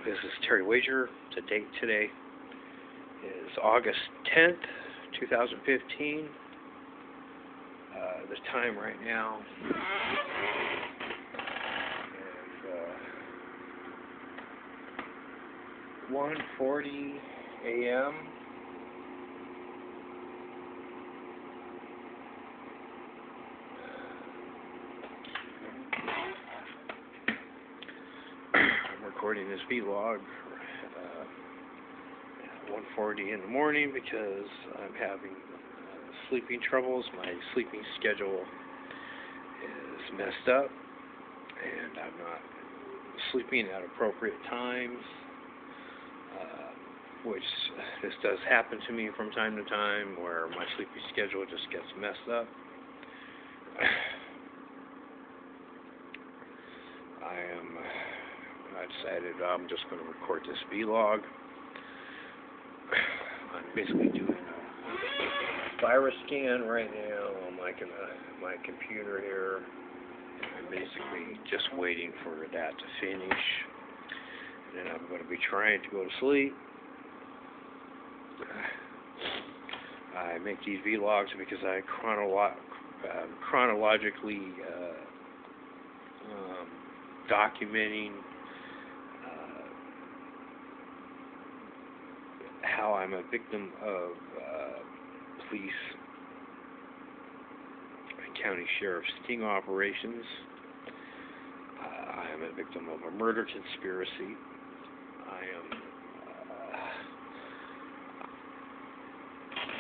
This is Terry Wagar. The date today is August 10th, 2015. The time right now is 1:40 a.m. I'm recording this vlog at 1:40 in the morning because I'm having sleeping troubles. My sleeping schedule is messed up and I'm not sleeping at appropriate times, which this does happen to me from time to time where my sleeping schedule just gets messed up. I decided I'm just going to record this vlog. I'm basically doing a virus scan right now on my computer here. I'm basically just waiting for that to finish, and then I'm going to be trying to go to sleep. I make these vlogs because I chronologically documenting how I'm a victim of police and county sheriff's sting operations. I am a victim of a murder conspiracy.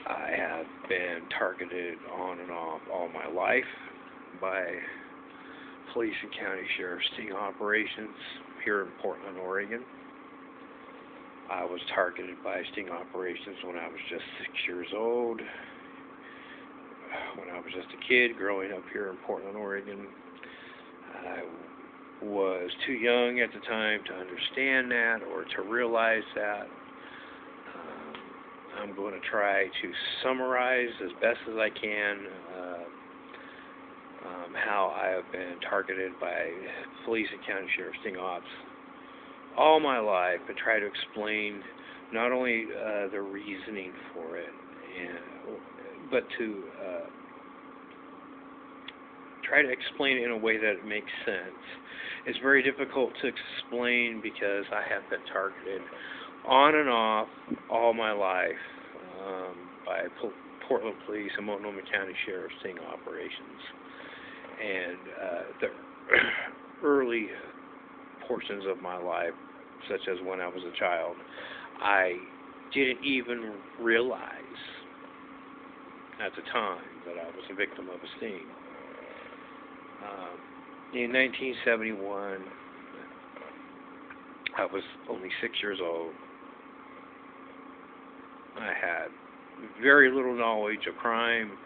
I have been targeted on and off all my life by police and county sheriff's sting operations here in Portland, Oregon. I was targeted by sting operations when I was just 6 years old. When I was just a kid growing up here in Portland, Oregon, I was too young at the time to understand that or to realize that. I'm going to try to summarize as best as I can how I have been targeted by police and county sheriff's sting ops all my life, and try to explain not only the reasoning for it, but to try to explain it in a way that makes sense. It's very difficult to explain because I have been targeted on and off all my life by Portland Police and Multnomah County Sheriff's sting operations. And the early portions of my life, such as when I was a child, I didn't even realize at the time that I was a victim of a sting. In 1971, I was only 6 years old. I had very little knowledge of crime,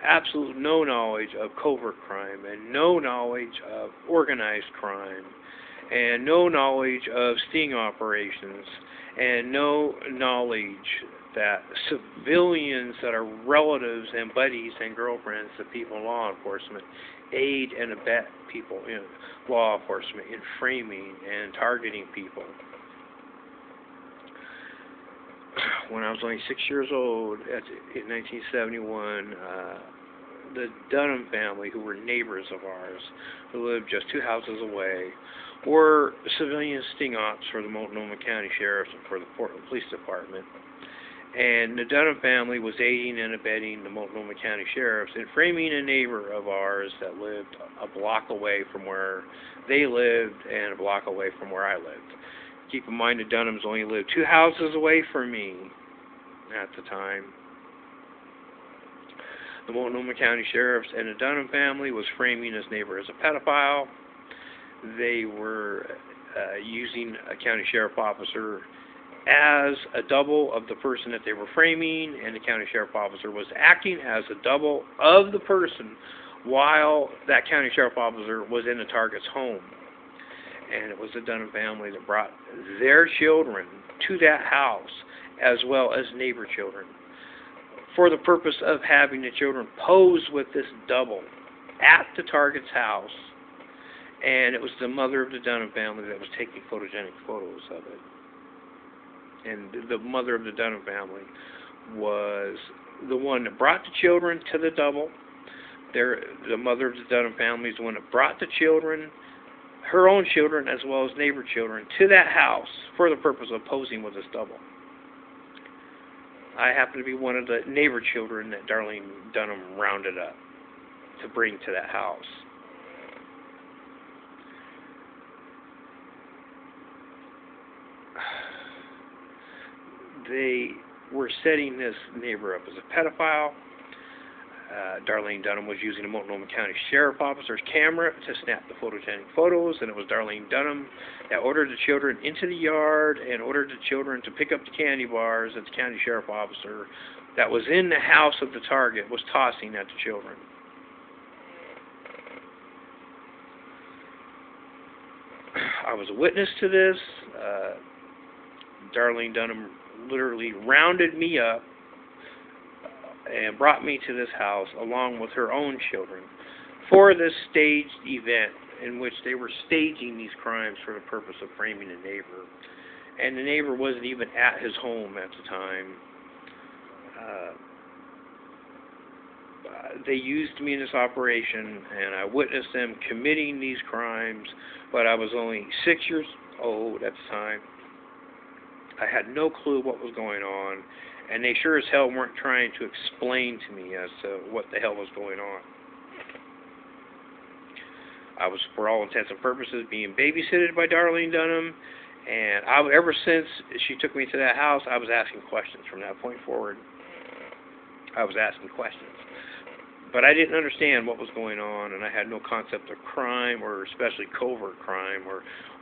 absolute no knowledge of covert crime, and no knowledge of organized crime, and no knowledge of sting operations, and no knowledge that civilians that are relatives and buddies and girlfriends of people in law enforcement aid and abet people in law enforcement in framing and targeting people. When I was only 6 years old, in 1971, the Dunham family, who were neighbors of ours, who lived just 2 houses away, were civilian sting ops for the Multnomah County Sheriff's and for the Portland Police Department. And the Dunham family was aiding and abetting the Multnomah County Sheriff's in framing a neighbor of ours that lived a block away from where they lived and a block away from where I lived. Keep in mind, the Dunhams only lived 2 houses away from me at the time. The Multnomah County Sheriff's and the Dunham family was framing this neighbor as a pedophile. They were using a county sheriff officer as a double of the person that they were framing, and the county sheriff officer was acting as a double of the person while that county sheriff officer was in the target's home. And it was the Dunham family that brought their children to that house, as well as neighbor children, for the purpose of having the children pose with this double at the target's house and it was the mother of the Dunham family that was taking photogenic photos of it. And the mother of the Dunham family was the one that brought the children to the double. The mother of the Dunham family is the one that brought the children, her own children as well as neighbor children, to that house for the purpose of posing with this double. I happen to be one of the neighbor children that Darlene Dunham rounded up to bring to that house. They were setting this neighbor up as a pedophile. Darlene Dunham was using a Multnomah County Sheriff officer's camera to snap the photogenic photos, and it was Darlene Dunham that ordered the children into the yard and ordered the children to pick up the candy bars that the county sheriff officer that was in the house of the target was tossing at the children. I was a witness to this. Darlene Dunham literally rounded me up and brought me to this house along with her own children for this staged event in which they were staging these crimes for the purpose of framing a neighbor. And the neighbor wasn't even at his home at the time. They used me in this operation, and I witnessed them committing these crimes, but I was only 6 years old at the time. I had no clue what was going on, and they sure as hell weren't trying to explain to me as to what the hell was going on. I was, for all intents and purposes, being babysitted by Darlene Dunham, and ever since she took me to that house, I was asking questions. From that point forward, I was asking questions. But I didn't understand what was going on, and I had no concept of crime, or especially covert crime,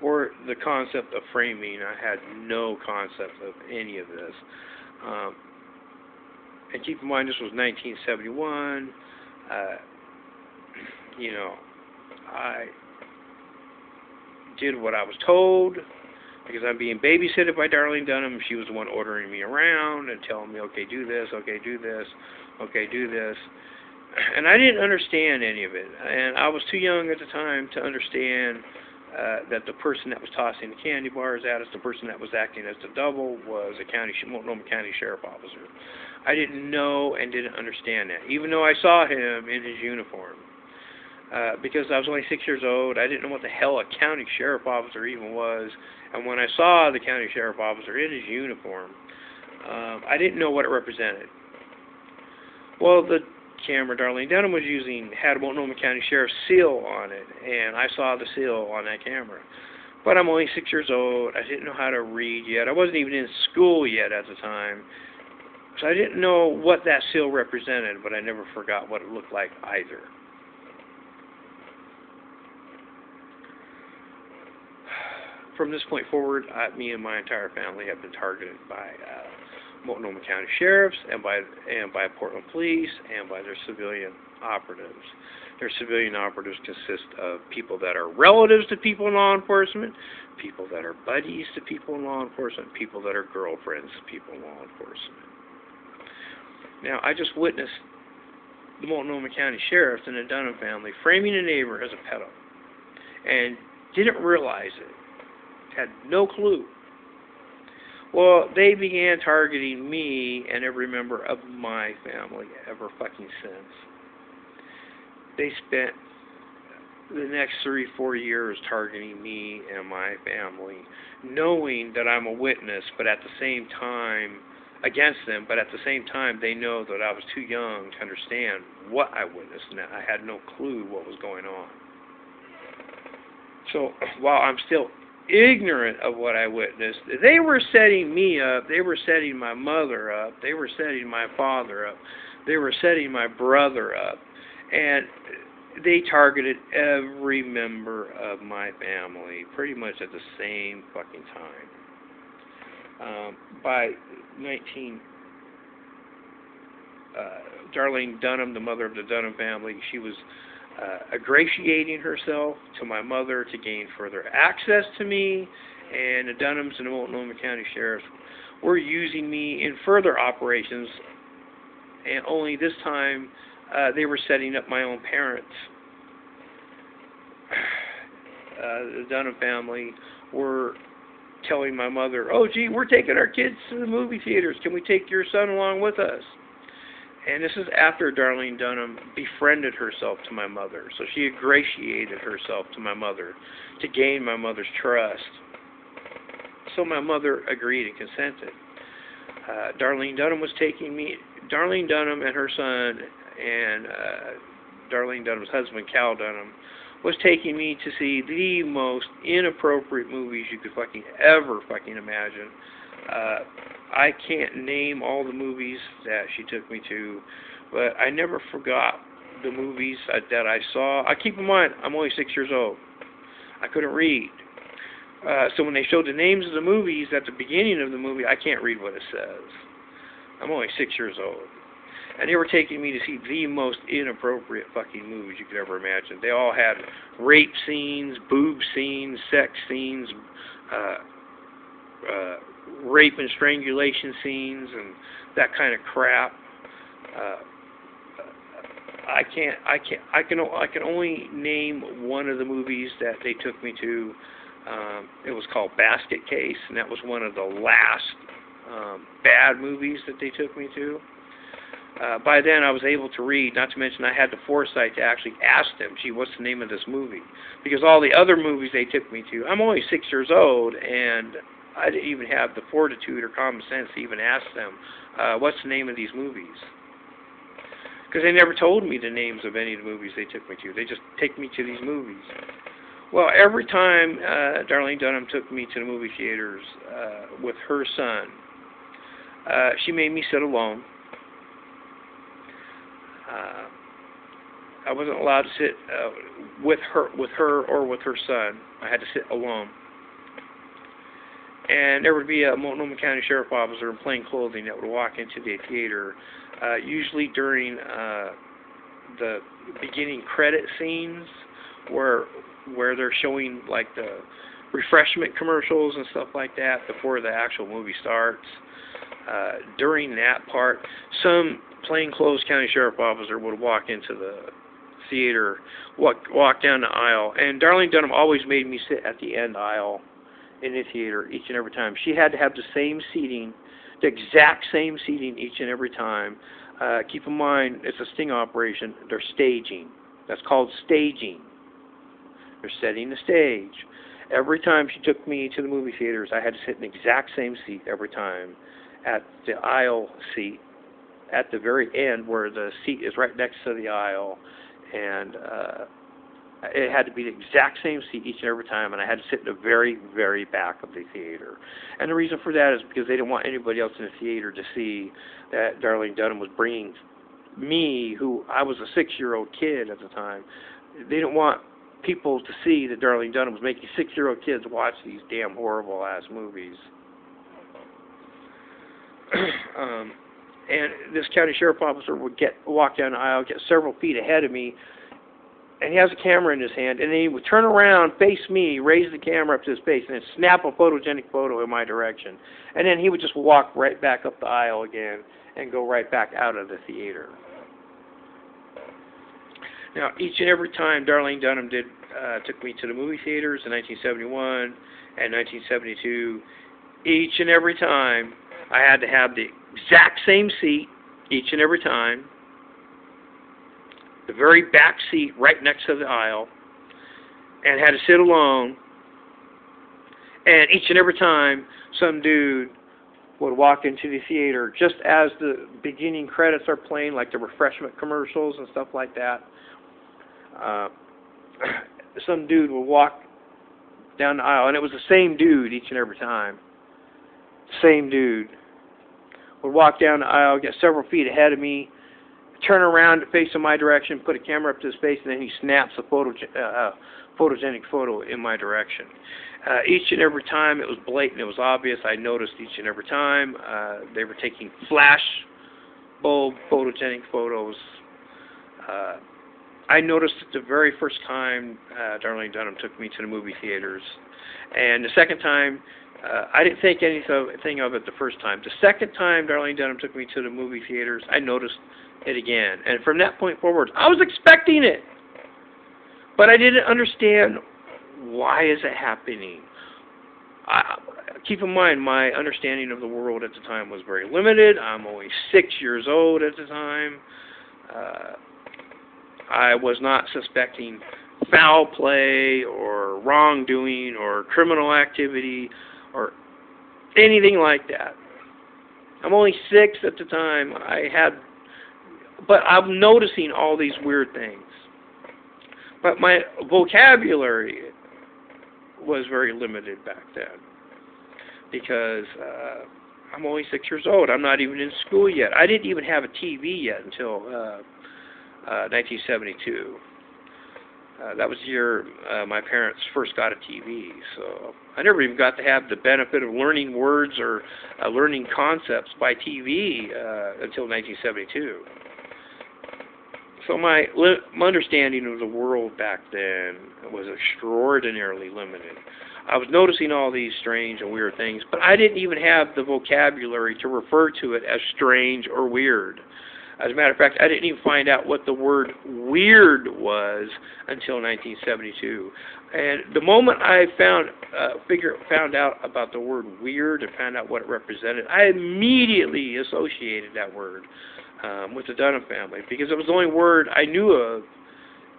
or the concept of framing. I had no concept of any of this. And keep in mind, this was 1971. I did what I was told because I'm being babysitted by Darlene Dunham. She was the one ordering me around and telling me, okay, do this, okay, do this, okay, do this. And I didn't understand any of it. And I was too young at the time to understand that the person that was tossing the candy bars at us, the person that was acting as the double, was a Multnomah County Sheriff officer. I didn't know and didn't understand that, even though I saw him in his uniform. Because I was only 6 years old, I didn't know what the hell a county sheriff officer even was. And when I saw the county sheriff officer in his uniform, I didn't know what it represented. Well, the camera Darlene Dunham was using had a Multnomah County Sheriff's seal on it, and I saw the seal on that camera. But I'm only 6 years old. I didn't know how to read yet. I wasn't even in school yet at the time. So I didn't know what that seal represented, but I never forgot what it looked like either. From this point forward, me and my entire family have been targeted by Multnomah County Sheriffs and by Portland Police and by their civilian operatives. Their civilian operatives consist of people that are relatives to people in law enforcement, people that are buddies to people in law enforcement, people that are girlfriends to people in law enforcement. Now, I just witnessed the Multnomah County Sheriffs and the Dunham family framing a neighbor as a pedo and didn't realize it. Had no clue. Well, they began targeting me and every member of my family ever fucking since. They spent the next 3-4 years targeting me and my family, knowing that I'm a witness, but at the same time, against them, but at the same time, they know that I was too young to understand what I witnessed, and I had no clue what was going on. So, while I'm still ignorant of what I witnessed, they were setting me up, they were setting my mother up, they were setting my father up, they were setting my brother up, and they targeted every member of my family pretty much at the same fucking time. By Darlene Dunham, the mother of the Dunham family, she was ingratiating herself to my mother to gain further access to me, and the Dunhams and the Multnomah County Sheriffs were using me in further operations, and only this time they were setting up my own parents. the Dunham family were telling my mother, "Oh, gee, we're taking our kids to the movie theaters. Can we take your son along with us?" And this is after Darlene Dunham befriended herself to my mother. So she ingratiated herself to my mother to gain my mother's trust. So my mother agreed and consented. Darlene Dunham was taking me, Darlene Dunham and her son, and Darlene Dunham's husband, Cal Dunham, was taking me to see the most inappropriate movies you could ever imagine. I can't name all the movies that she took me to, but I never forgot the movies that I saw. Keep in mind, I'm only 6 years old. I couldn't read. So when they showed the names of the movies at the beginning of the movie, I can't read what it says. I'm only 6 years old. And they were taking me to see the most inappropriate movies you could ever imagine. They all had rape scenes, boob scenes, sex scenes, rape and strangulation scenes, and that kind of crap. I can only name one of the movies that they took me to. It was called Basket Case, and that was one of the last bad movies that they took me to. By then, I was able to read, not to mention I had the foresight to actually ask them, gee, what's the name of this movie? Because all the other movies they took me to, I'm only 6 years old, and I didn't even have the fortitude or common sense to even ask them, what's the name of these movies? Because they never told me the names of any of the movies they took me to. They just take me to these movies. Well, every time Darlene Dunham took me to the movie theaters with her son, she made me sit alone. I wasn't allowed to sit with her or with her son. I had to sit alone. And there would be a Multnomah County Sheriff officer in plain clothing that would walk into the theater, usually during the beginning credit scenes, where they're showing like the refreshment commercials and stuff like that before the actual movie starts. During that part, some plainclothes county sheriff officer would walk into the theater, walk down the aisle, and Darlene Dunham always made me sit at the end aisle in the theater each and every time. She had to have the same seating, the exact same seating each and every time. Keep in mind, it's a sting operation. They're staging. That's called staging. They're setting the stage. Every time she took me to the movie theaters, I had to sit in the exact same seat every time, at the aisle seat, at the very end where the seat is right next to the aisle, and it had to be the exact same seat each and every time, and I had to sit in the very, very back of the theater. And the reason for that is because they didn't want anybody else in the theater to see that Darlene Dunham was bringing me, who I was a 6-year-old kid at the time. They didn't want people to see that Darlene Dunham was making 6-year-old kids watch these damn horrible-ass movies. And this county sheriff officer would walk down the aisle, get several feet ahead of me, and he has a camera in his hand, and then he would turn around, face me, raise the camera up to his face, and then snap a photogenic photo in my direction. And then he would just walk right back up the aisle again and go right back out of the theater. Now, each and every time Darlene Dunham took me to the movie theaters in 1971 and 1972, each and every time I had to have the exact same seat each and every time, the very back seat right next to the aisle, and had to sit alone. And each and every time some dude would walk into the theater just as the beginning credits are playing, like the refreshment commercials and stuff like that, some dude would walk down the aisle, and it was the same dude each and every time. Same dude would walk down the aisle, get several feet ahead of me, turn around to face in my direction, put a camera up to his face, and then he snaps a photogenic photo in my direction. Each and every time it was blatant, it was obvious. I noticed each and every time they were taking flash bulb photogenic photos. I noticed it the very first time Darlene Dunham took me to the movie theaters. And the second time, I didn't think anything of it the first time. The second time Darlene Dunham took me to the movie theaters, I noticed it again. And from that point forward, I was expecting it. But I didn't understand Why is it happening? Keep in mind, my understanding of the world at the time was very limited. I'm only 6 years old at the time. I was not suspecting foul play or wrongdoing or criminal activity or anything like that. I'm only 6 at the time. But I'm noticing all these weird things. But my vocabulary was very limited back then because I'm only 6 years old. I'm not even in school yet. I didn't even have a TV yet until 1972. That was the year my parents first got a TV, so I never even got to have the benefit of learning words or learning concepts by TV until 1972. So my understanding of the world back then was extraordinarily limited. I was noticing all these strange and weird things, but I didn't even have the vocabulary to refer to it as strange or weird. As a matter of fact, I didn't even find out what the word weird was until 1972. And the moment I found out about the word weird and found out what it represented, I immediately associated that word with the Dunham family, because it was the only word I knew of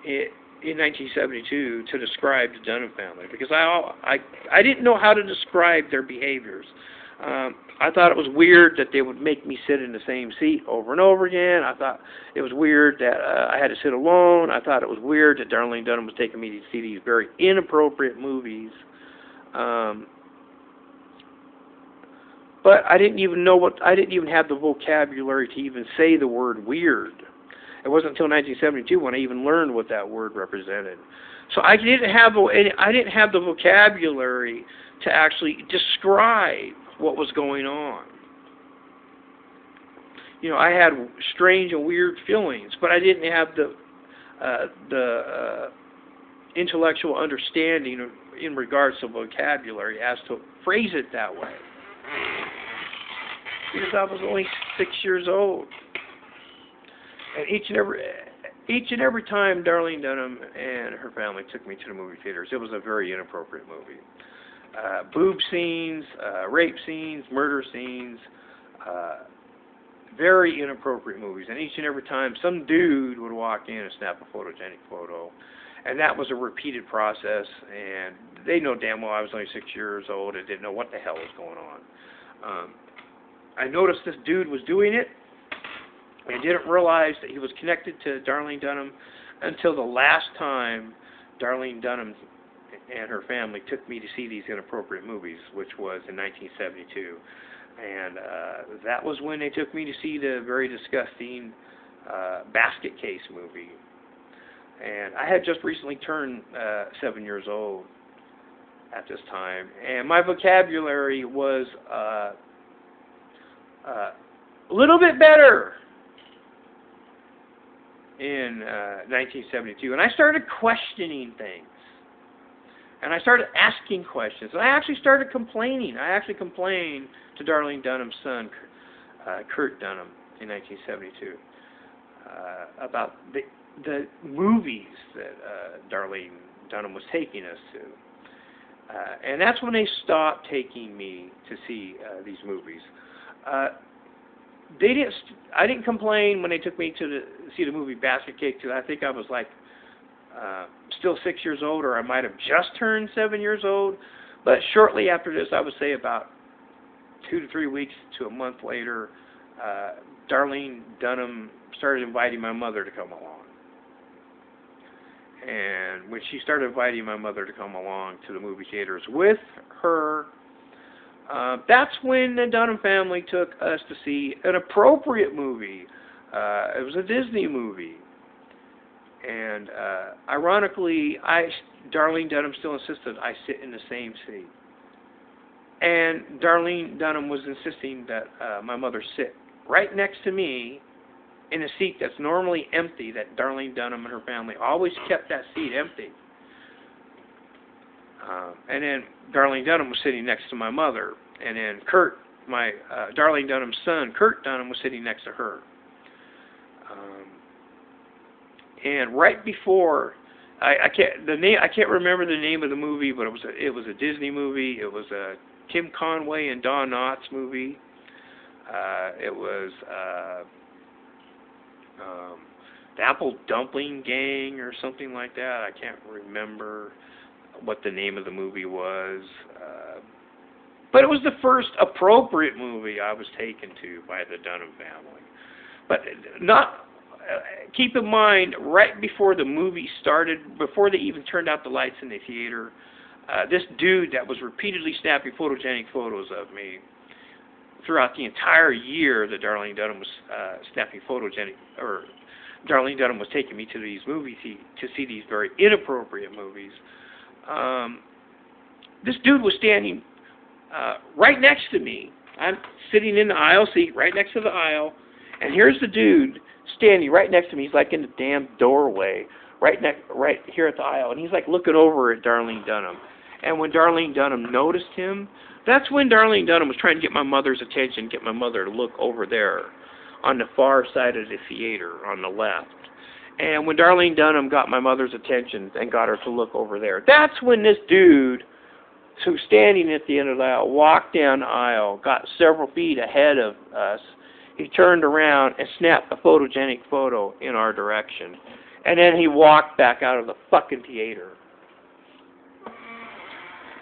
in 1972 to describe the Dunham family, because I didn't know how to describe their behaviors. I thought it was weird that they would make me sit in the same seat over and over again. I thought it was weird that I had to sit alone. I thought it was weird that Darlene Dunham was taking me to see these very inappropriate movies. But I didn't even have the vocabulary to even say the word weird. It wasn't until 1972 when I even learned what that word represented. So I didn't have the vocabulary to actually describe what was going on. You know, I had strange and weird feelings, but I didn't have the intellectual understanding in regards to vocabulary as to phrase it that way. Because I was only 6 years old. And each and every time Darlene Dunham and her family took me to the movie theaters, it was a very inappropriate movie. Boob scenes, rape scenes, murder scenes, very inappropriate movies. And each and every time, some dude would walk in and snap a photogenic photo. And that was a repeated process. And they know damn well I was only 6 years old and didn't know what the hell was going on. I noticed this dude was doing it and didn't realize that he was connected to Darlene Dunham until the last time Darlene Dunham and her family took me to see these inappropriate movies, which was in 1972. And that was when they took me to see the very disgusting Basket Case movie. And I had just recently turned 7 years old at this time, and my vocabulary was a little bit better in 1972, and I started questioning things, and I started asking questions, and I actually started complaining. I actually complained to Darlene Dunham's son, Kurt Dunham, in 1972 about the movies that Darlene Dunham was taking us to. And that's when they stopped taking me to see these movies. I didn't complain when they took me to see the movie Basket Case, because I think I was like still 6 years old, or I might have just turned 7 years old. But shortly after this, I would say about 2 to 3 weeks to a month later, Darlene Dunham started inviting my mother to come along. And when she started inviting my mother to come along to the movie theaters with her, that's when the Dunham family took us to see an appropriate movie. It was a Disney movie. And ironically, Darlene Dunham still insisted I sit in the same seat. And Darlene Dunham was insisting that my mother sit right next to me in a seat that's normally empty, that Darlene Dunham and her family always kept that seat empty. And then Darlene Dunham was sitting next to my mother. And then Kurt, Darlene Dunham's son, Kurt Dunham, was sitting next to her. And right before I can't remember the name of the movie, but it was a Disney movie. It was a Tim Conway and Don Knotts movie. It was the Apple Dumpling Gang or something like that. I can't remember what the name of the movie was. But it was the first appropriate movie I was taken to by the Dunham family. But keep in mind, right before the movie started, before they even turned out the lights in the theater, this dude that was repeatedly snapping photogenic photos of me throughout the entire year that Darlene Dunham was Darlene Dunham was taking me to these movies to see these very inappropriate movies. This dude was standing right next to me. I'm sitting in the aisle seat, right next to the aisle, and here's the dude standing right next to me. He's like in the damn doorway, right here at the aisle, and he's like looking over at Darlene Dunham. And when Darlene Dunham noticed him, that's when Darlene Dunham was trying to get my mother's attention, get my mother to look over there on the far side of the theater on the left. And when Darlene Dunham got my mother's attention and got her to look over there, that's when this dude who's standing at the end of the aisle walked down the aisle, got several feet ahead of us. He turned around and snapped a photogenic photo in our direction. And then he walked back out of the fucking theater.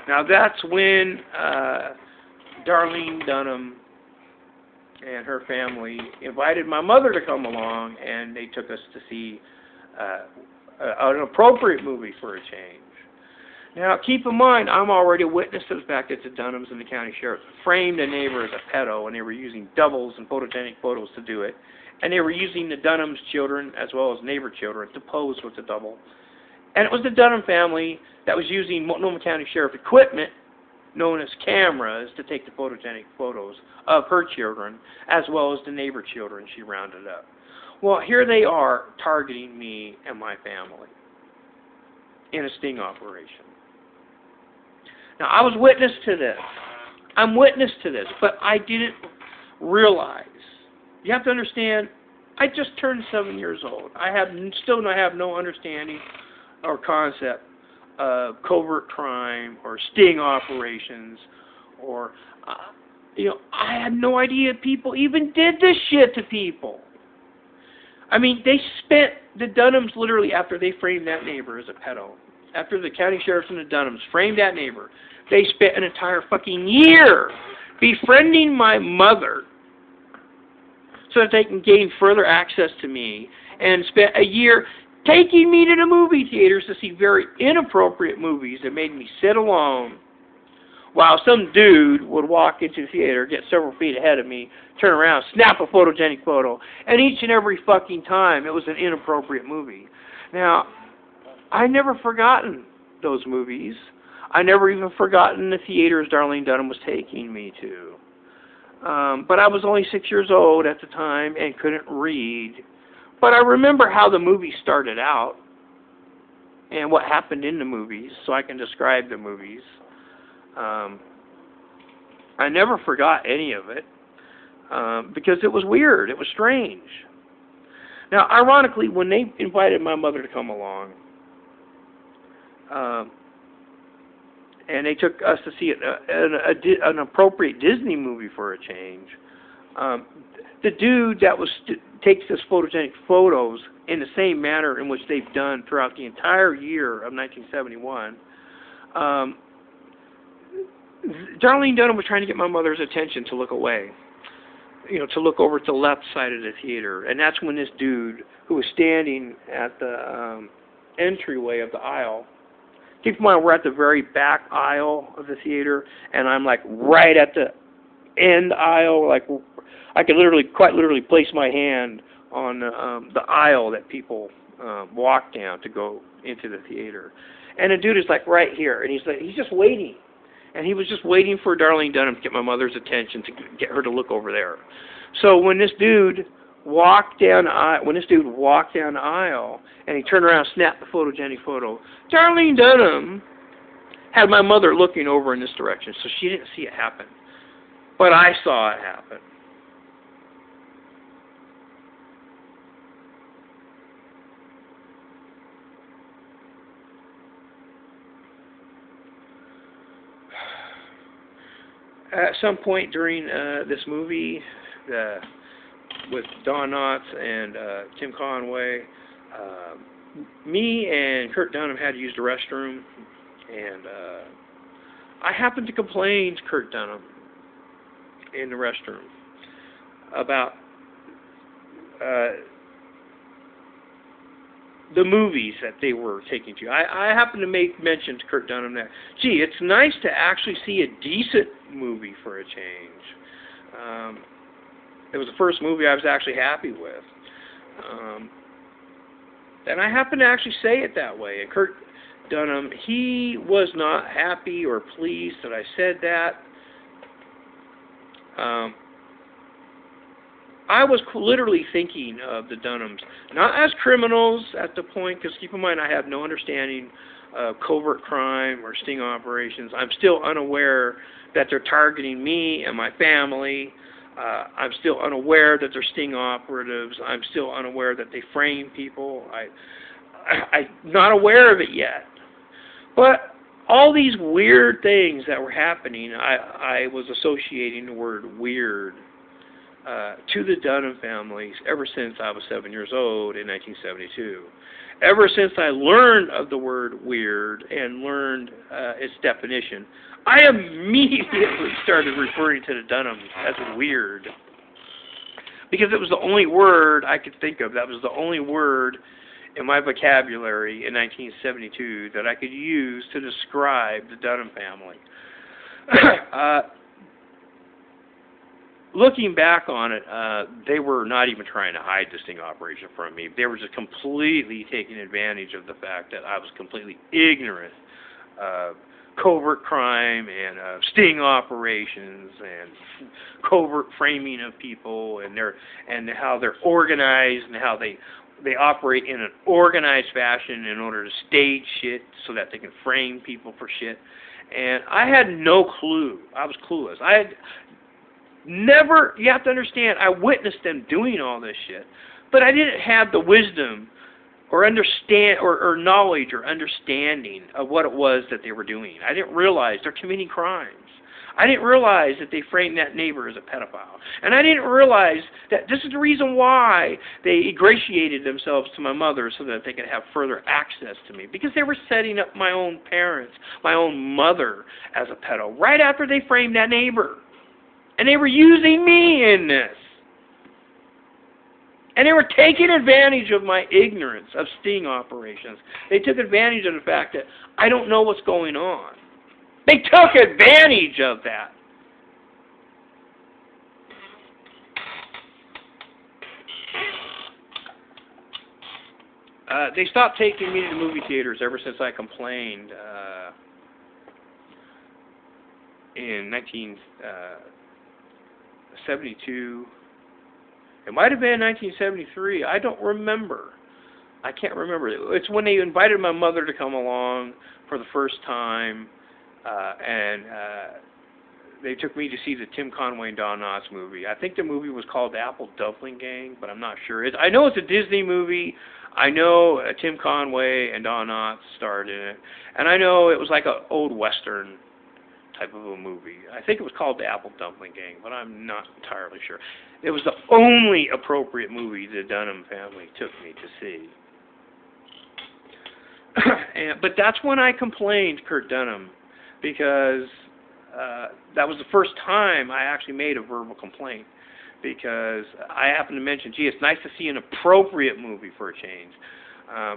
Now that's when Darlene Dunham and her family invited my mother to come along, and they took us to see an appropriate movie for a change. Now, keep in mind, I'm already a witness to the fact that the Dunhams and the county sheriff framed a neighbor as a pedo, and they were using doubles and photogenic photos to do it. And they were using the Dunhams' children as well as neighbor children to pose with the double. And it was the Dunham family that was using Multnomah County Sheriff equipment, known as cameras, to take the photogenic photos of her children, as well as the neighbor children she rounded up. Well, here they are targeting me and my family in a sting operation. Now, I was witness to this. I'm witness to this, but I didn't realize. You have to understand, I just turned 7 years old. I still have no understanding or concept of covert crime or sting operations, or I had no idea people even did this shit to people. I mean, they spent, the Dunhams literally, after they framed that neighbor as a pedo, after the county sheriffs and the Dunhams framed that neighbor, they spent an entire fucking year befriending my mother so that they can gain further access to me, and spent a year taking me to the movie theaters to see very inappropriate movies that made me sit alone while some dude would walk into the theater, get several feet ahead of me, turn around, snap a photogenic photo, and each and every fucking time it was an inappropriate movie. Now, I never forgotten those movies. I never even forgotten the theaters Darlene Dunham was taking me to. But I was only 6 years old at the time and couldn't read. But I remember how the movie started out and what happened in the movies, so I can describe the movies. I never forgot any of it because it was weird. It was strange. Now, ironically, when they invited my mother to come along, and they took us to see an appropriate Disney movie for a change, the dude that takes this photogenic photos in the same manner in which they've done throughout the entire year of 1971, Darlene Dunham was trying to get my mother's attention to look away, to look over to the left side of the theater. And that's when this dude, who was standing at the entryway of the aisle, keep in mind we're at the very back aisle of the theater, and I'm like right at the end aisle, like I could quite literally place my hand on the aisle that people walk down to go into the theater. And the dude is like right here, and he's just waiting. And he was just waiting for Darlene Dunham to get my mother's attention, to get her to look over there. So when this dude walked down the aisle, and he turned around and snapped the photogenic photo, Darlene Dunham had my mother looking over in this direction, so she didn't see it happen. But I saw it happen. at some point during this movie, with Don Knotts and Tim Conway, me and Kurt Dunham had to use the restroom, and I happened to complain to Kurt Dunham in the restroom about the movies that they were taking to. I happened to make mention to Kurt Dunham that, gee, it's nice to actually see a decent movie for a change. It was the first movie I was actually happy with. And I happened to actually say it that way. And Kurt Dunham, he was not happy or pleased that I said that. I was literally thinking of the Dunhams, not as criminals at the point, because keep in mind I have no understanding of covert crime or sting operations. I'm still unaware that they're targeting me and my family. I'm still unaware that they're sting operatives. I'm still unaware that they frame people. I'm not aware of it yet. But all these weird things that were happening, I was associating the word weird to the Dunham families ever since I was 7 years old in 1972. Ever since I learned of the word weird and learned its definition, I immediately started referring to the Dunhams as weird. Because it was the only word I could think of. That was the only word in my vocabulary in 1972 that I could use to describe the Dunham family. Looking back on it, they were not even trying to hide the sting operation from me. They were just completely taking advantage of the fact that I was completely ignorant of covert crime and sting operations and covert framing of people and how they're organized and how they operate in an organized fashion in order to stage shit so that they can frame people for shit. And I had no clue. I was clueless. You have to understand, I witnessed them doing all this shit, but I didn't have the wisdom or understand or knowledge or understanding of what it was that they were doing. I didn't realize they're committing crimes. I didn't realize that they framed that neighbor as a pedophile. And I didn't realize that this is the reason why they ingratiated themselves to my mother so that they could have further access to me. Because they were setting up my own parents, my own mother, as a pedo right after they framed that neighbor. And they were using me in this. And they were taking advantage of my ignorance of sting operations. They took advantage of the fact that I don't know what's going on. They took advantage of that. They stopped taking me to the movie theaters ever since I complained in 1972. It might have been 1973. I don't remember. I can't remember. It's when they invited my mother to come along for the first time, and they took me to see the Tim Conway and Don Knotts movie. I think the movie was called The Apple Dumpling Gang, but I'm not sure. I know it's a Disney movie. I know Tim Conway and Don Knotts starred in it, and I know it was like an old Western type of a movie. I think it was called The Apple Dumpling Gang, but I'm not entirely sure. It was the only appropriate movie the Dunham family took me to see. But that's when I complained to Kurt Dunham, because that was the first time I actually made a verbal complaint, because I happened to mention, gee, it's nice to see an appropriate movie for a change.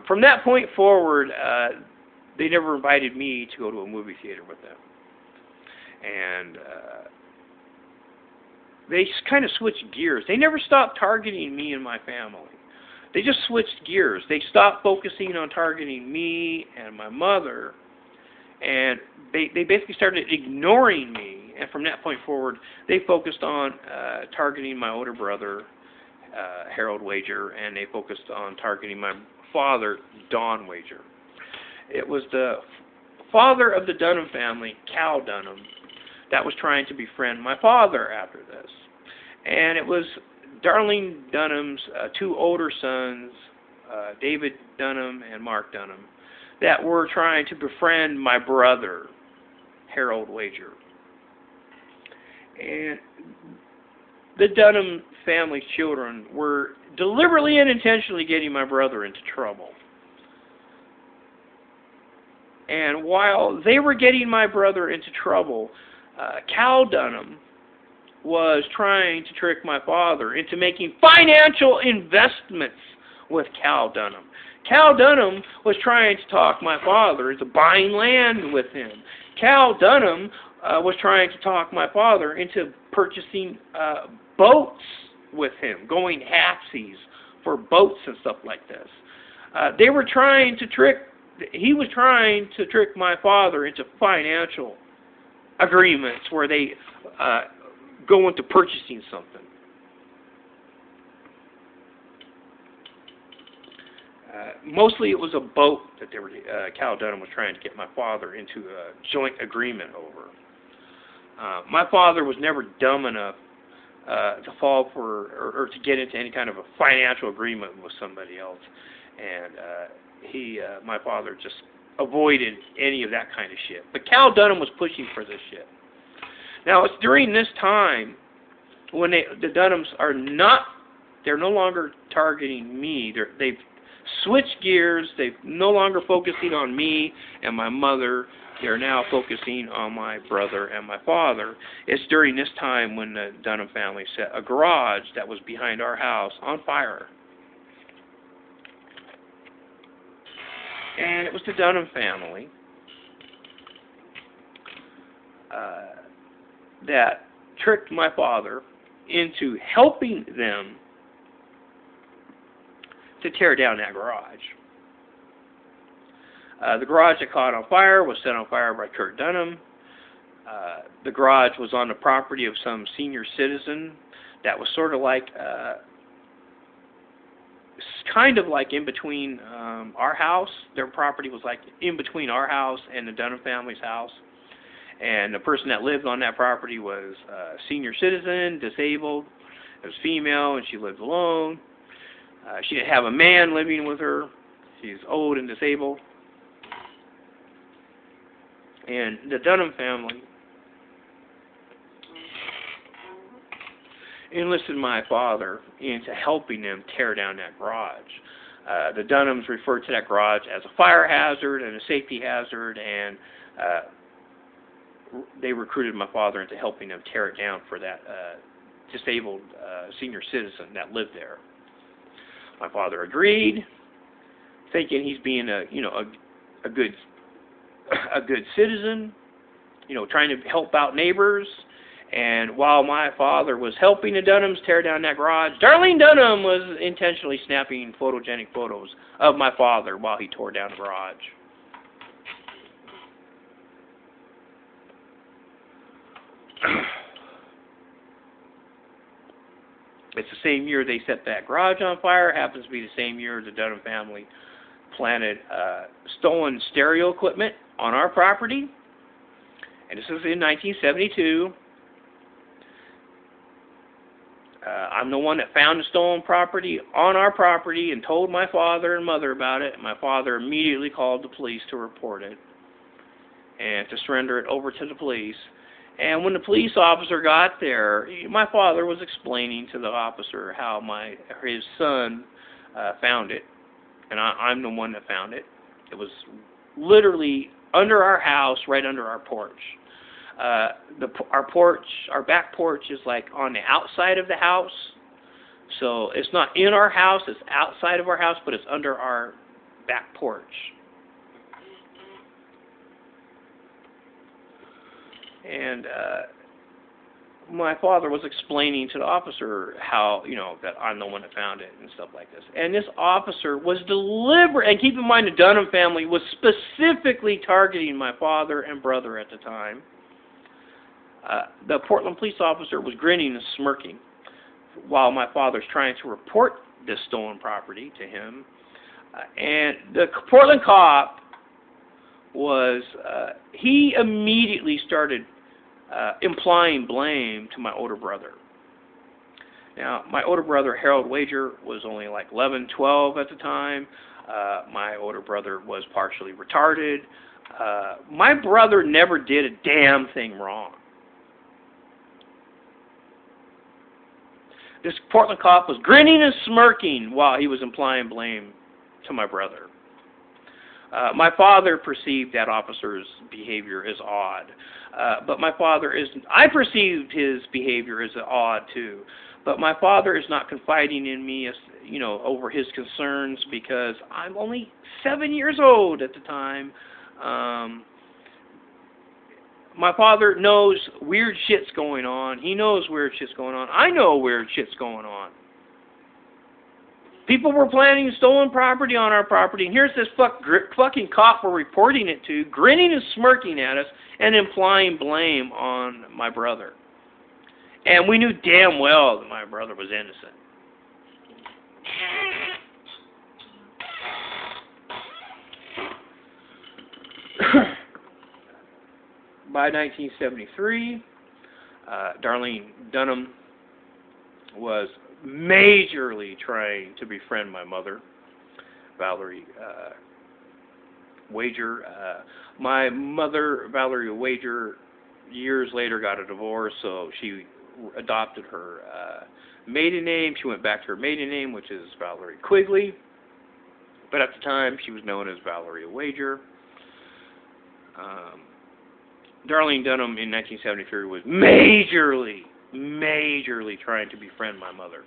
From that point forward, they never invited me to go to a movie theater with them. And they kind of switched gears. They never stopped targeting me and my family. They just switched gears. They stopped focusing on targeting me and my mother, and they basically started ignoring me. And from that point forward, they focused on targeting my older brother, Harold Wager, and they focused on targeting my father, Don Wager. It was the father of the Dunham family, Cal Dunham, that was trying to befriend my father after this. And it was Darlene Dunham's two older sons, David Dunham and Mark Dunham, that were trying to befriend my brother, Harold Wager. And the Dunham family's children were deliberately and intentionally getting my brother into trouble. And while they were getting my brother into trouble, Cal Dunham was trying to trick my father into making financial investments with Cal Dunham. Cal Dunham was trying to talk my father into buying land with him. Cal Dunham was trying to talk my father into purchasing boats with him, going halfsies for boats and stuff like this. He was trying to trick my father into financial agreements where they go into purchasing something. Mostly it was a boat that Cal Dunham was trying to get my father into a joint agreement over. My father was never dumb enough to fall for or to get into any kind of a financial agreement with somebody else, and my father just avoided any of that kind of shit. But Cal Dunham was pushing for this shit. Now it's during this time when the Dunhams they're no longer targeting me. They've switched gears. They're no longer focusing on me and my mother. They're now focusing on my brother and my father. It's during this time when the Dunham family set a garage that was behind our house on fire. And it was the Dunham family that tricked my father into helping them to tear down that garage. The garage that caught on fire was set on fire by Kurt Dunham. The garage was on the property of some senior citizen that was sort of like, kind of like in between our house. Their property was like in between our house and the Dunham family's house. And the person that lived on that property was a senior citizen, disabled. It was female, and she lived alone. She didn't have a man living with her. She's old and disabled. And the Dunham family enlisted my father into helping them tear down that garage. The Dunhams referred to that garage as a fire hazard and a safety hazard, and they recruited my father into helping them tear it down for that disabled senior citizen that lived there. My father agreed, thinking he's being a good citizen, trying to help out neighbors. And while my father was helping the Dunhams tear down that garage, Darlene Dunham was intentionally snapping photogenic photos of my father while he tore down the garage. It's the same year they set that garage on fire. It happens to be the same year the Dunham family planted stolen stereo equipment on our property. And this is in 1972. I'm the one that found the stolen property on our property and told my father and mother about it. And my father immediately called the police to report it and to surrender it over to the police. And when the police officer got there, my father was explaining to the officer how his son found it, and I'm the one that found it. It was literally under our house, right under our porch. Our back porch is like on the outside of the house, so it's not in our house, it's outside of our house, but it's under our back porch. And my father was explaining to the officer how, that I'm the one that found it and stuff like this. And this officer was deliberate, and keep in mind the Dunham family was specifically targeting my father and brother at the time. The Portland police officer was grinning and smirking while my father's trying to report this stolen property to him. And the Portland cop he immediately started implying blame to my older brother. Now, my older brother, Harold Wager, was only like 11, 12 at the time. My older brother was partially retarded. My brother never did a damn thing wrong. This Portland cop was grinning and smirking while he was implying blame to my brother. My father perceived that officer's behavior as odd, but my father is. I perceived his behavior as odd too, but my father is not confiding in me, as over his concerns because I'm only 7 years old at the time. My father knows weird shit's going on. He knows weird shit's going on. I know weird shit's going on. People were planning stolen property on our property, and here's this fucking cop we're reporting it to, grinning and smirking at us and implying blame on my brother. And we knew damn well that my brother was innocent. By 1973, Darlene Dunham was majorly trying to befriend my mother, Valerie Wagar. My mother, Valerie Wagar, years later got a divorce, so she adopted her maiden name. She went back to her maiden name, which is Valerie Quigley, but at the time she was known as Valerie Wagar. Darlene Dunham in 1973 was majorly trying to befriend my mother.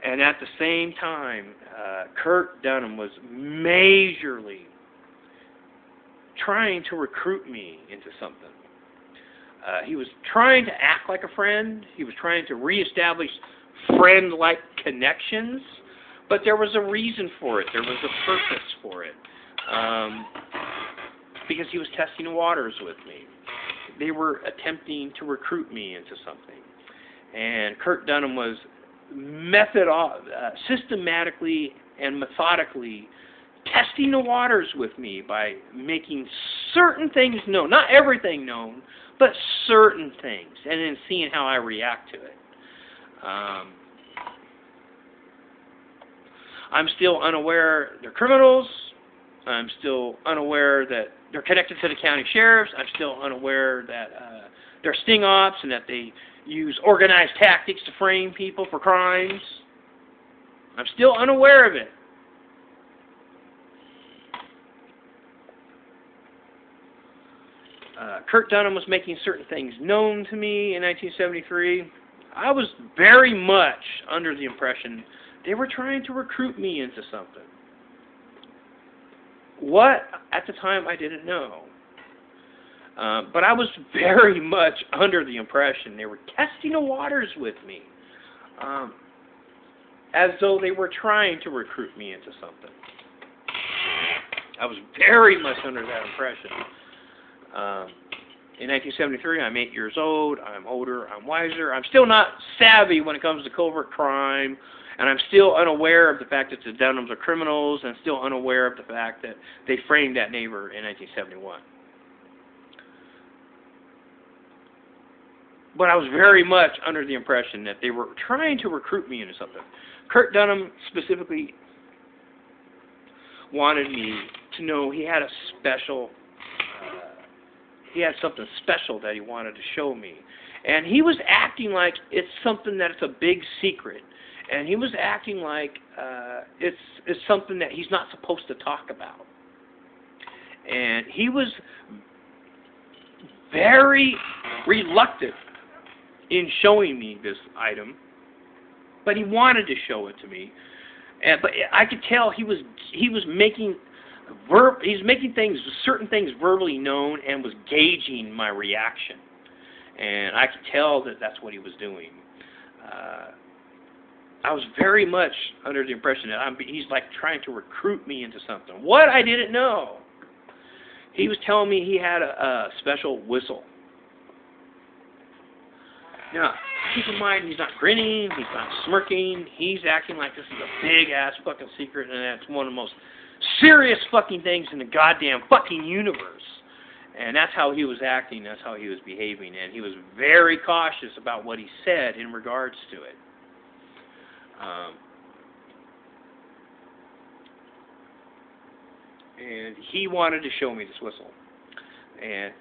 And at the same time, Kurt Dunham was majorly trying to recruit me into something. He was trying to act like a friend. He was trying to reestablish friend-like connections. But there was a reason for it. There was a purpose for it. Because he was testing the waters with me. They were attempting to recruit me into something. And Kurt Dunham was systematically and methodically testing the waters with me by making certain things known. Not everything known, but certain things. And then seeing how I react to it. I'm still unaware they're criminals. I'm still unaware that they're connected to the county sheriffs. I'm still unaware that they're sting ops and that they use organized tactics to frame people for crimes. I'm still unaware of it. Kurt Dunham was making certain things known to me in 1973. I was very much under the impression they were trying to recruit me into something. What, at the time, I didn't know. But I was very much under the impression they were testing the waters with me. As though they were trying to recruit me into something. I was very much under that impression. In 1973, I'm 8 years old. I'm older. I'm wiser. I'm still not savvy when it comes to covert crime. And I'm still unaware of the fact that the Dunhams are criminals, and still unaware of the fact that they framed that neighbor in 1971. But I was very much under the impression that they were trying to recruit me into something. Kurt Dunham specifically wanted me to know he had a special, he had something special that he wanted to show me. And he was acting like it's something that's a big secret. And he was acting like it's something that he's not supposed to talk about. And he was very reluctant in showing me this item, but he wanted to show it to me. But I could tell he was making certain things verbally known, and was gauging my reaction. And I could tell that that's what he was doing. I was very much under the impression that he's like trying to recruit me into something. What I didn't know. He was telling me he had a special whistle. Now, keep in mind, he's not grinning, he's not smirking, he's acting like this is a big-ass fucking secret, and that's one of the most serious fucking things in the goddamn fucking universe. And that's how he was acting, that's how he was behaving, and he was very cautious about what he said in regards to it. And he wanted to show me this whistle. And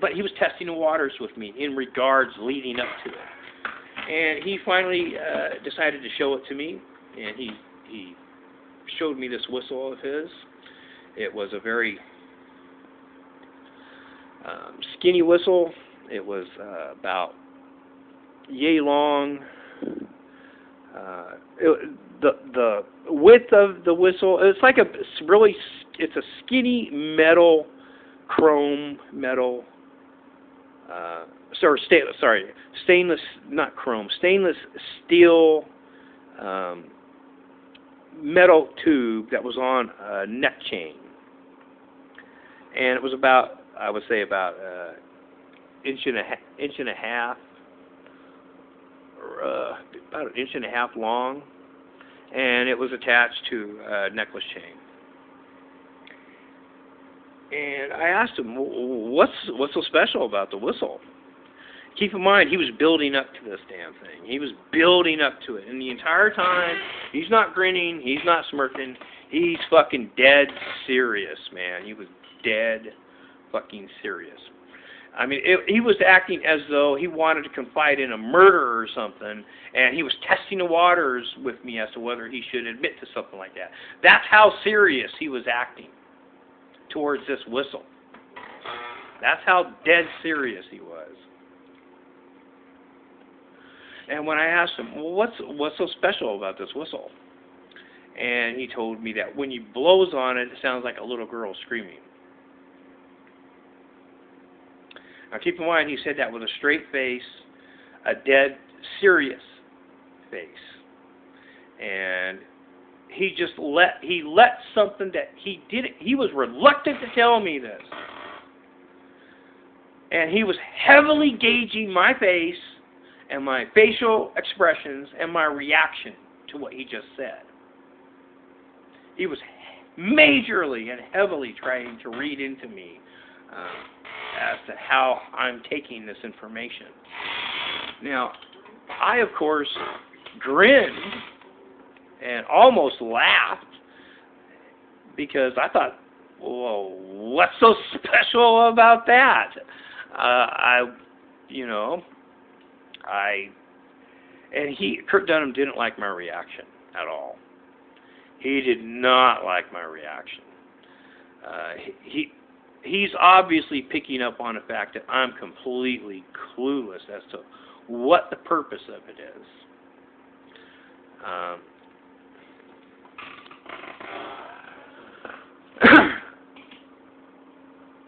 but he was testing the waters with me in regards leading up to it. And he finally decided to show it to me, and he showed me this whistle of his. It was a very skinny whistle. It was about yay long. The width of the whistle, it's like it's a skinny metal, chrome metal, stainless, not chrome, stainless steel metal tube that was on a neck chain. And it was about, I would say about inch and a half, about an inch and a half long, and it was attached to a necklace chain. And I asked him, what's so special about the whistle? Keep in mind, he was building up to this damn thing. He was building up to it. And the entire time, he's not grinning, he's not smirking, he's fucking dead serious, man. He was dead fucking serious. I mean, he was acting as though he wanted to confide in a murder or something, and he was testing the waters with me as to whether he should admit to something like that. That's how serious he was acting towards this whistle. That's how dead serious he was. And when I asked him, well, what's so special about this whistle? And he told me that when he blows on it, it sounds like a little girl screaming. Now keep in mind, he said that with a straight face, a dead serious face. And he let something that he was reluctant to tell me this. And he was heavily gauging my face and my facial expressions and my reaction to what he just said. He was majorly and heavily trying to read into me as to how I'm taking this information. Now, I, of course, grinned and almost laughed because I thought, well, what's so special about that? Kurt Dunham didn't like my reaction at all. He did not like my reaction. He's obviously picking up on the fact that I'm completely clueless as to what the purpose of it is.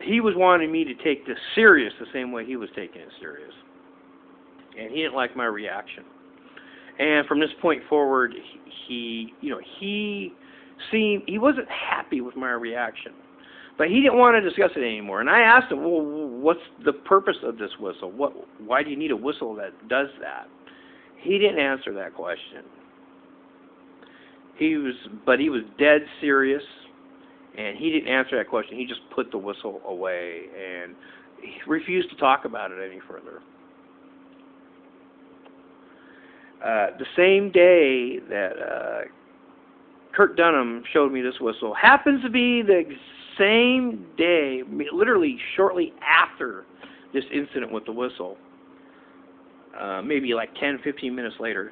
He was wanting me to take this serious the same way he was taking it serious. And he didn't like my reaction. And from this point forward, he wasn't happy with my reaction. But he didn't want to discuss it anymore. And I asked him, well, what's the purpose of this whistle? Why do you need a whistle that does that? He didn't answer that question. But he was dead serious, and he didn't answer that question. He just put the whistle away, and he refused to talk about it any further. The same day that Kurt Dunham showed me this whistle happens to be the same day, literally shortly after this incident with the whistle, maybe like 10, 15 minutes later,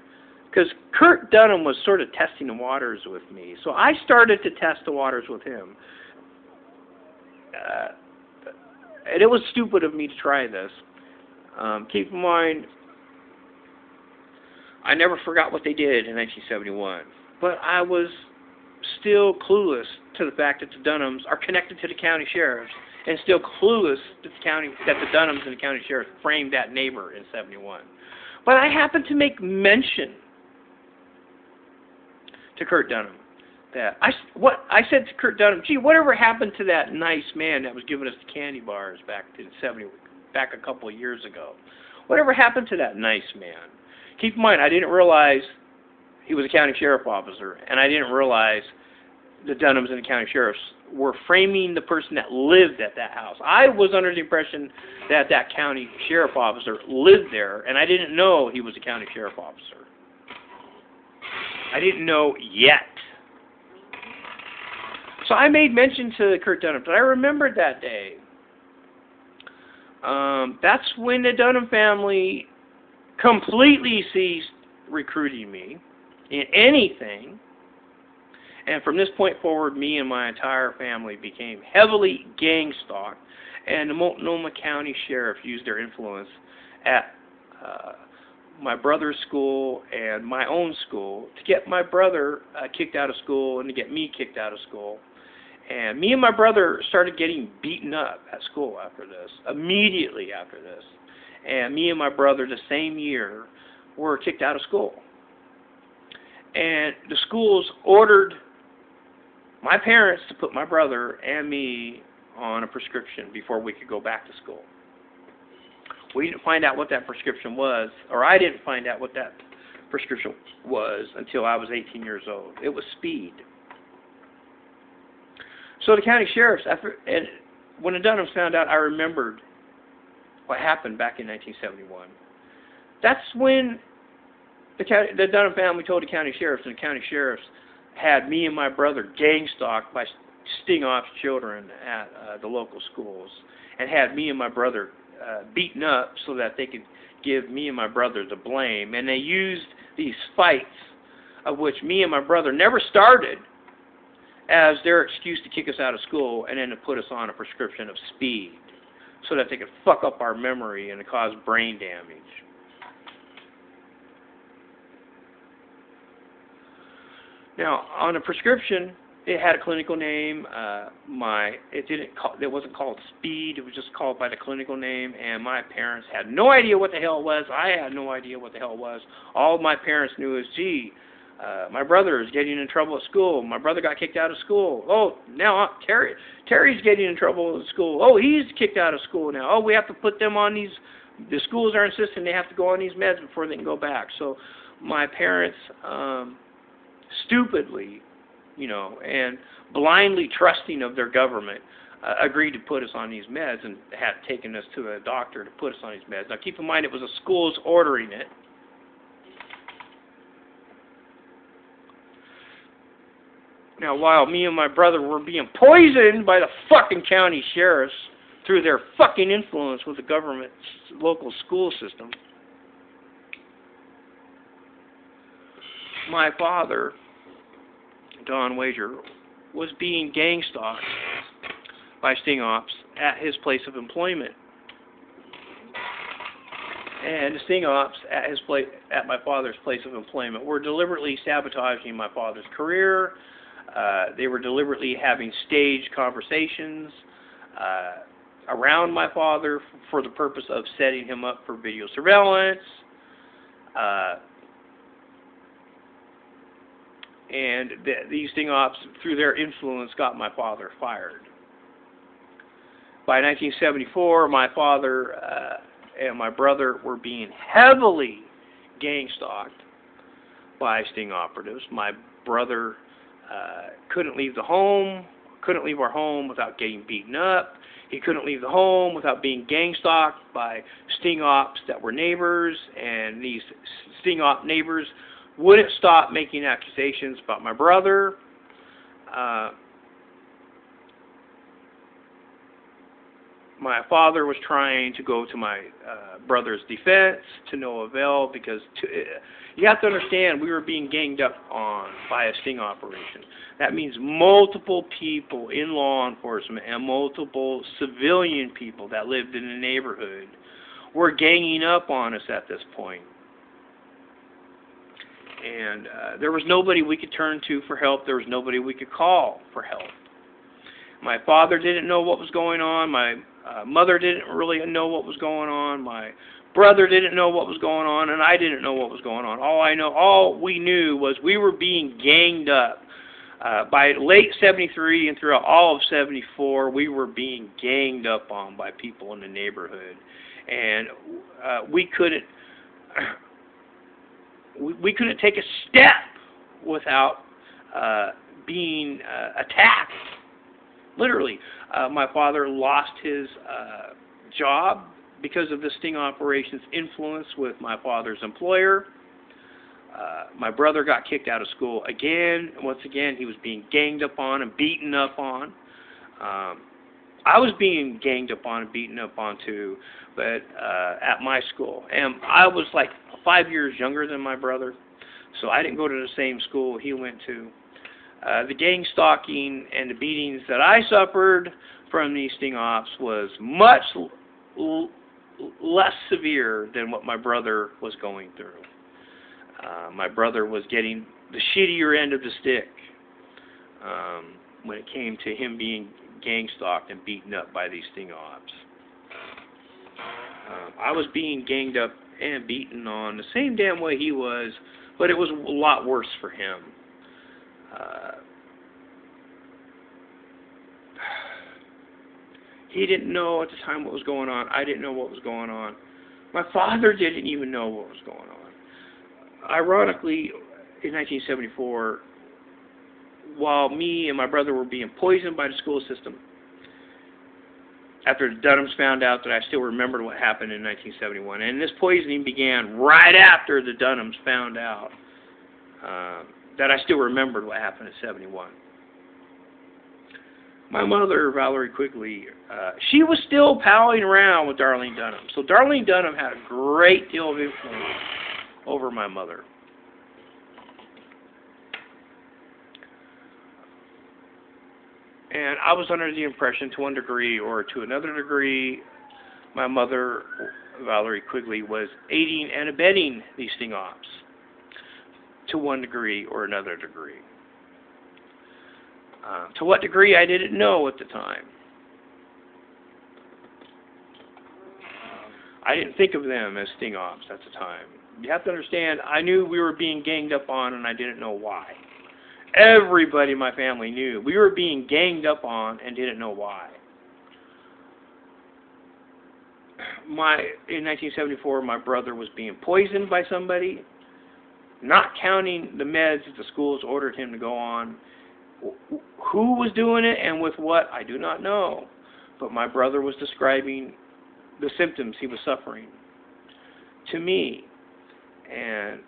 because Kurt Dunham was sort of testing the waters with me. So I started to test the waters with him. And it was stupid of me to try this. Keep in mind, I never forgot what they did in 1971. But I was still clueless to the fact that the Dunhams are connected to the county sheriffs, and still clueless that the Dunhams and the county sheriffs framed that neighbor in 71. But I happened to make mention to Kurt Dunham that I said to Kurt Dunham, gee, whatever happened to that nice man that was giving us the candy bars back a couple of years ago? Whatever happened to that nice man? Keep in mind, I didn't realize he was a county sheriff officer, and I didn't realize the Dunhams and the county sheriffs were framing the person that lived at that house. I was under the impression that that county sheriff officer lived there, and I didn't know he was a county sheriff officer. I didn't know yet. So I made mention to Kurt Dunham, but I remembered that day. That's when the Dunham family completely ceased recruiting me in anything. And from this point forward, me and my entire family became heavily gang-stalked, and the Multnomah County Sheriff used their influence at my brother's school and my own school to get my brother kicked out of school and to get me kicked out of school. And me and my brother started getting beaten up at school after this, immediately after this. And me and my brother the same year were kicked out of school. And the schools ordered my parents to put my brother and me on a prescription before we could go back to school. We didn't find out what that prescription was, or I didn't find out what that prescription was until I was 18 years old. It was speed. So the county sheriffs, and when the Dunhams found out, I remembered what happened back in 1971. That's when the Dunham family told the county sheriffs, and the county sheriffs had me and my brother gang-stalked by sting-off children at the local schools, and had me and my brother beaten up so that they could give me and my brother the blame. And they used these fights, of which me and my brother never started, as their excuse to kick us out of school and then to put us on a prescription of speed so that they could fuck up our memory and cause brain damage. Now, on the prescription, it had a clinical name. It wasn't called speed. It was just called by the clinical name. And my parents had no idea what the hell it was. I had no idea what the hell it was. All my parents knew is, gee, my brother is getting in trouble at school. My brother got kicked out of school. Oh, now Terry's getting in trouble at school. Oh, he's kicked out of school now. Oh, we have to put them on these. The schools are insisting they have to go on these meds before they can go back. So my parents stupidly, and blindly trusting of their government, agreed to put us on these meds and had taken us to a doctor to put us on these meds. Now, keep in mind, it was the schools ordering it. Now, while me and my brother were being poisoned by the fucking county sheriffs through their fucking influence with the government's local school system, my father, Don Wager, was being gang-stalked by sting-ops at his place of employment. And the sting-ops at my father's place of employment were deliberately sabotaging my father's career. They were deliberately having staged conversations around my father for the purpose of setting him up for video surveillance. And these sting-ops, through their influence, got my father fired. By 1974, my father and my brother were being heavily gang-stalked by sting operatives. My brother couldn't leave our home without getting beaten up. He couldn't leave the home without being gang-stalked by sting-ops that were neighbors, and these sting-op neighbors wouldn't stop making accusations about my brother. My father was trying to go to my brother's defense, to no avail, because you have to understand, we were being ganged up on by a sting operation. That means multiple people in law enforcement and multiple civilian people that lived in the neighborhood were ganging up on us at this point. And there was nobody we could turn to for help. There was nobody we could call for help. My father didn't know what was going on. My mother didn't really know what was going on. My brother didn't know what was going on, and I didn't know what was going on. All we knew was we were being ganged up. By late 73 and throughout all of 74, we were being ganged up on by people in the neighborhood. And we couldn't take a step without being attacked. Literally, my father lost his job because of the sting operation's influence with my father's employer. My brother got kicked out of school again. Once again, he was being ganged up on and beaten up on. I was being ganged up on and beaten up on too, but at my school. And I was like 5 years younger than my brother, so I didn't go to the same school he went to. The gang stalking and the beatings that I suffered from these sting ops was much less severe than what my brother was going through. My brother was getting the shittier end of the stick when it came to him being gang stalked and beaten up by these sting ops. I was being ganged up and beaten on the same damn way he was, but it was a lot worse for him. He didn't know at the time what was going on. I didn't know what was going on. My father didn't even know what was going on. Ironically, in 1974, while me and my brother were being poisoned by the school system, after the Dunhams found out that I still remembered what happened in 1971, and this poisoning began right after the Dunhams found out that I still remembered what happened in 71. My mother, Valerie Quigley, she was still palling around with Darlene Dunham. So Darlene Dunham had a great deal of influence over my mother. And I was under the impression, to one degree or to another degree, my mother, Valerie Quigley, was aiding and abetting these sting ops, to one degree or another degree. To what degree, I didn't know at the time. I didn't think of them as sting ops at the time. You have to understand, I knew we were being ganged up on, and I didn't know why. Everybody in my family knew we were being ganged up on and didn't know why. In 1974, my brother was being poisoned by somebody, not counting the meds that the schools ordered him to go on. Who was doing it and with what, I do not know. But my brother was describing the symptoms he was suffering to me. And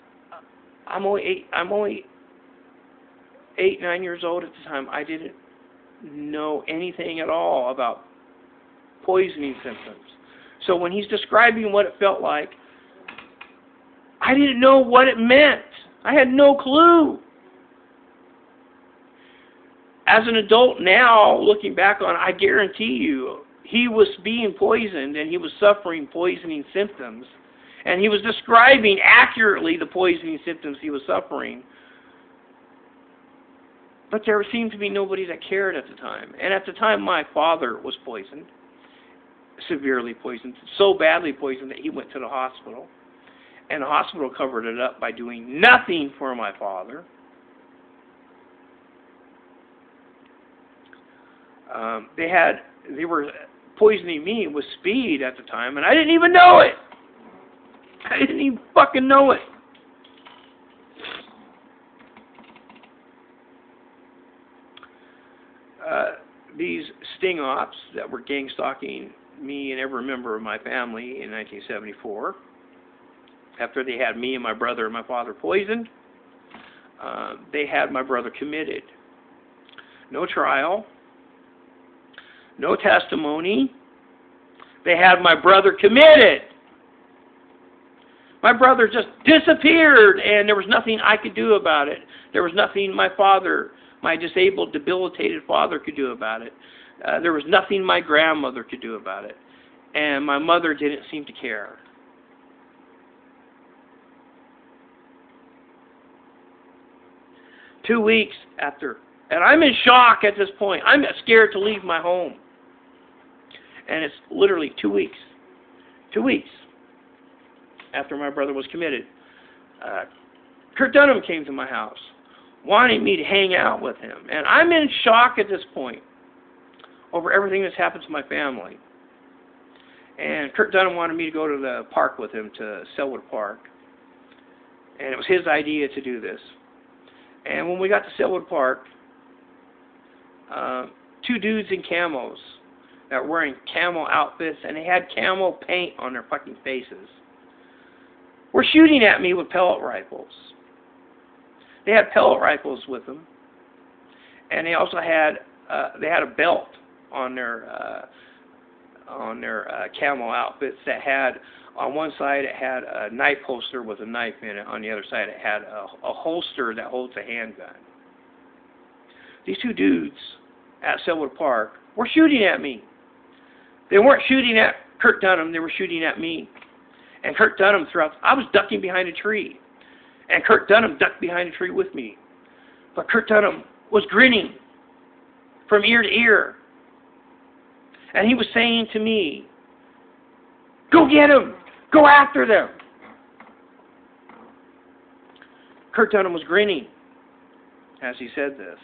I'm only 8, 9 years old at the time. I didn't know anything at all about poisoning symptoms. So when he's describing what it felt like, I didn't know what it meant. I had no clue. As an adult now, looking back on it, I guarantee you, he was being poisoned and he was suffering poisoning symptoms. And he was describing accurately the poisoning symptoms he was suffering. But there seemed to be nobody that cared at the time. And at the time, my father was poisoned, severely poisoned, so badly poisoned that he went to the hospital. And the hospital covered it up by doing nothing for my father. They were poisoning me with speed at the time, and I didn't even know it. I didn't even fucking know it. These sting ops that were gang stalking me and every member of my family in 1974, after they had me and my brother and my father poisoned, they had my brother committed. No trial. No testimony. They had my brother committed. My brother just disappeared, and there was nothing I could do about it. There was nothing my disabled, debilitated father could do about it. There was nothing my grandmother could do about it. And my mother didn't seem to care. Two weeks after, and I'm in shock at this point. I'm scared to leave my home. And it's literally 2 weeks. 2 weeks after my brother was committed. Kurt Dunham came to my house, wanting me to hang out with him. And I'm in shock at this point over everything that's happened to my family. And Kurt Dunham wanted me to go to the park with him, to Selwood Park. And it was his idea to do this. And when we got to Selwood Park, two dudes in camos that were wearing camo outfits, and they had camo paint on their fucking faces, were shooting at me with pellet rifles. They had pellet rifles with them, and they also had a belt on their camo outfits that had, on one side it had a knife holster with a knife in it. On the other side it had a holster that holds a handgun. These two dudes at Selwood Park were shooting at me. They weren't shooting at Kurt Dunham, they were shooting at me. And Kurt Dunham I was ducking behind a tree. And Kurt Dunham ducked behind a tree with me. But Kurt Dunham was grinning from ear to ear. And he was saying to me, "Go get him! Go after them!" Kurt Dunham was grinning as he said this.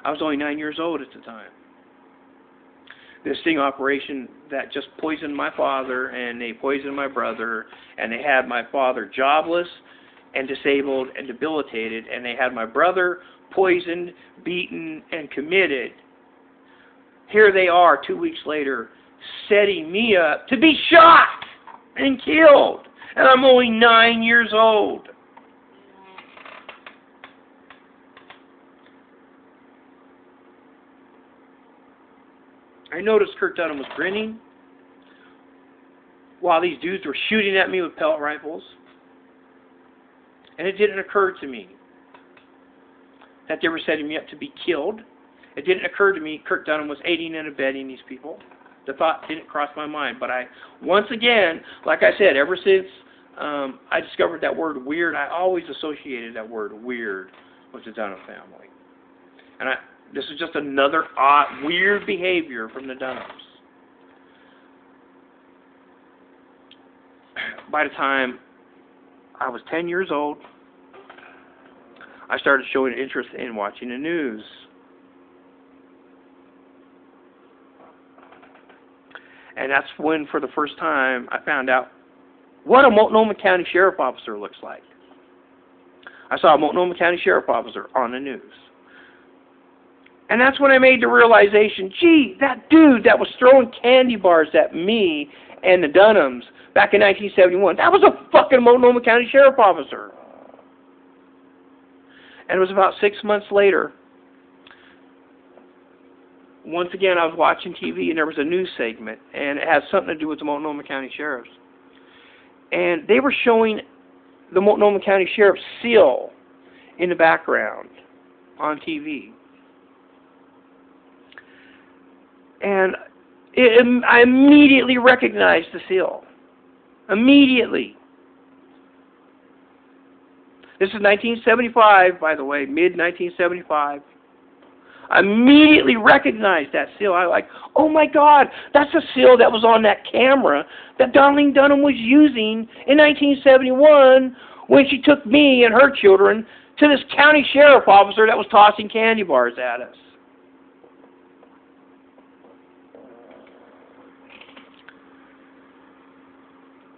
I was only 9 years old at the time. This sting operation that just poisoned my father, and they poisoned my brother, and they had my father jobless and disabled and debilitated, and they had my brother poisoned, beaten, and committed. Here they are 2 weeks later setting me up to be shot and killed, and I'm only 9 years old. I noticed Kurt Dunham was grinning while these dudes were shooting at me with pellet rifles. And it didn't occur to me that they were setting me up to be killed. It didn't occur to me Kurt Dunham was aiding and abetting these people. The thought didn't cross my mind. But once again, like I said, ever since I discovered that word weird, I always associated that word weird with the Dunham family. And this is just another odd, weird behavior from the Dunhams. By the time I was 10 years old, I started showing interest in watching the news. And that's when, for the first time, I found out what a Multnomah County Sheriff Officer looks like. I saw a Multnomah County Sheriff Officer on the news. And that's when I made the realization, gee, that dude that was throwing candy bars at me and the Dunhams back in 1971, that was a fucking Multnomah County Sheriff Officer. And it was about 6 months later, once again I was watching TV and there was a news segment, and it had something to do with the Multnomah County Sheriffs. And they were showing the Multnomah County Sheriff's seal in the background on TV. And I immediately recognized the seal. Immediately. This is 1975, by the way, mid-1975. I immediately recognized that seal. I was like, oh my God, that's the seal that was on that camera that Darlene Dunham was using in 1971 when she took me and her children to this county sheriff officer that was tossing candy bars at us.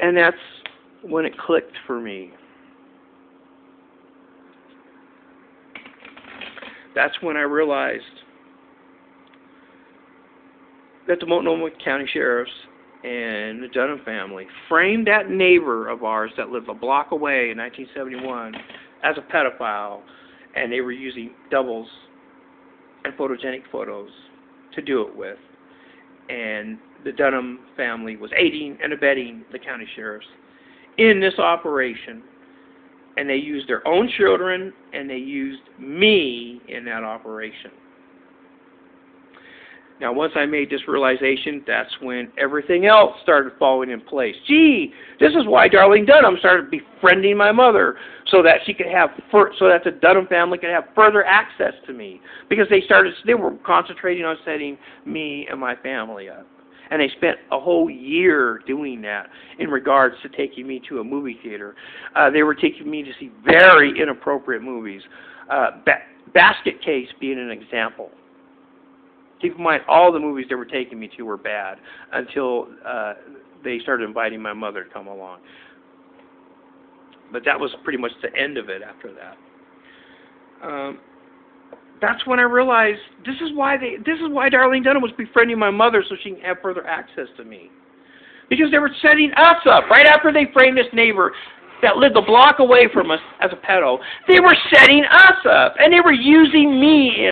And that's when it clicked for me. That's when I realized that the Multnomah County Sheriffs and the Dunham family framed that neighbor of ours that lived a block away in 1971 as a pedophile, and they were using doubles and photogenic photos to do it with. And the Dunham family was aiding and abetting the county sheriffs in this operation. And they used their own children, and they used me in that operation. Now, once I made this realization, that's when everything else started falling in place. Gee, this is why Darlene Dunham started befriending my mother, so that she could have, so that the Dunham family could have further access to me, because they were concentrating on setting me and my family up. And they spent a whole year doing that in regards to taking me to a movie theater. They were taking me to see very inappropriate movies. Basket Case being an example. Keep in mind, all the movies they were taking me to were bad until they started inviting my mother to come along. But that was pretty much the end of it after that. That's when I realized this is why Darlene Dunham was befriending my mother, so she can have further access to me. Because they were setting us up right after they framed this neighbor. that lived a block away from us as a pedo, they were setting us up, and they were using me